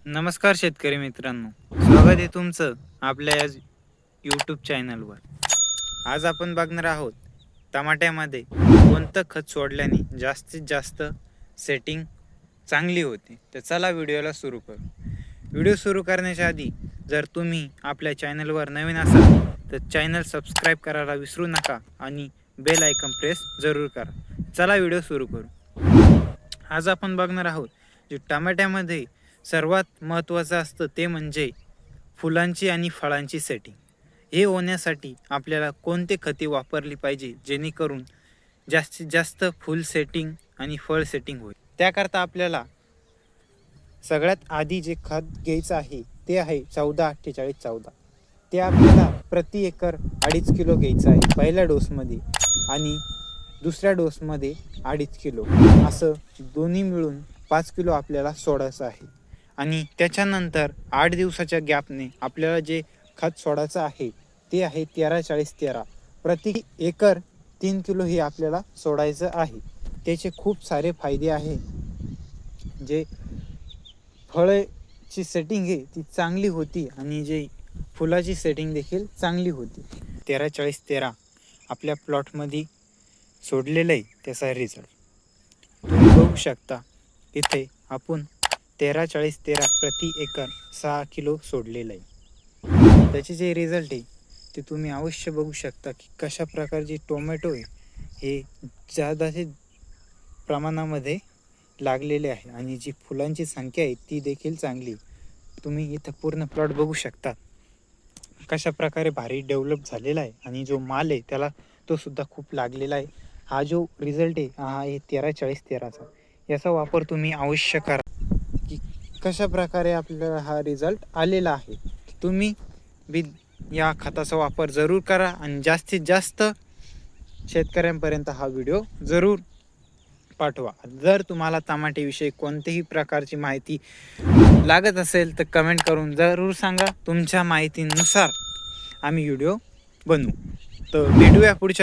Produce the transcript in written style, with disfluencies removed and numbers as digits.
नमस्कार शेतकरी मित्रांनो, स्वागत आहे तुमचं आपल्या या यूट्यूब चॅनलवर. आज आपण बघणार आहोत टमाट्यामध्ये कोणतं खत सोडल्याने जास्तीत जास्त सेटिंग चांगली होते. तर चला व्हिडिओला सुरू करू. व्हिडिओ सुरू करण्याच्या आधी जर तुम्ही आपल्या चॅनलवर नवीन असाल तर चॅनल सबस्क्राईब करायला विसरू नका आणि बेल आयकॉन प्रेस जरूर करा. चला व्हिडिओ सुरू करू. आज आपण बघणार आहोत जे टमाट्यामध्ये सर्वात महत्त्वाचं असतं ते म्हणजे फुलांची आणि फळांची सेटिंग. हे होण्यासाठी आपल्याला कोणते खते वापरली पाहिजे जेणेकरून जास्तीत जास्त फुल सेटिंग आणि फळ सेटिंग होईल. त्याकरता आपल्याला सगळ्यात आधी जे खत घ्यायचं आहे ते आहे 14-48-14. ते आपल्याला प्रति एकर 2.5 किलो घ्यायचं आहे पहिल्या डोसमध्ये आणि दुसऱ्या डोसमध्ये 2.5 किलो, असं दोन्ही मिळून 5 किलो आपल्याला सोडायचं आहे. आणि त्याच्यानंतर 8 दिवसाच्या गॅपने आपल्याला जे खत सोडायचं आहे ते आहे 13-40-13. प्रति एकर 3 किलो हे आपल्याला सोडायचं आहे. त्याचे खूप सारे फायदे आहे. जे फळाची सेटिंग आहे ती चांगली होती आणि जे फुलाची सेटिंग देखील चांगली होती. 13-40-13 आपल्या प्लॉटमध्ये सोडलेलं आहे. त्याचा रिझल्ट तुम्ही बघू शकता. इथे आपण 13-40-13 प्रति एकर 6 किलो सोडलेलं आहे. त्याचे जे रिझल्ट आहे ते तुम्ही अवश्य बघू शकता की कशा प्रकारचे टोमॅटो आहे हे जादाचे प्रमाणामध्ये लागलेले आहे आणि जी फुलांची संख्या आहे ती देखील चांगली. तुम्ही इथं पूर्ण प्लॉट बघू शकता कशा प्रकारे भारी डेव्हलप झालेला आहे आणि जो माल आहे त्याला तो सुद्धा खूप लागलेला आहे. हा जो रिझल्ट आहे हा आहे 13-40-13चा. याचा वापर तुम्ही अवश्य करा की कशा प्रकारे आपल्याला हा रिझल्ट आलेला आहे. तुम्ही बी या खताचा वापर जरूर करा आणि जास्तीत जास्त शेतकऱ्यांपर्यंत हा व्हिडिओ जरूर पाठवा. जर तुम्हाला टमाट्याविषयी कोणत्याही प्रकारची माहिती लागत असेल तर कमेंट करून जरूर सांगा. तुमच्या माहितीनुसार आम्ही व्हिडिओ बनवू. तर भेटूया पुढच्या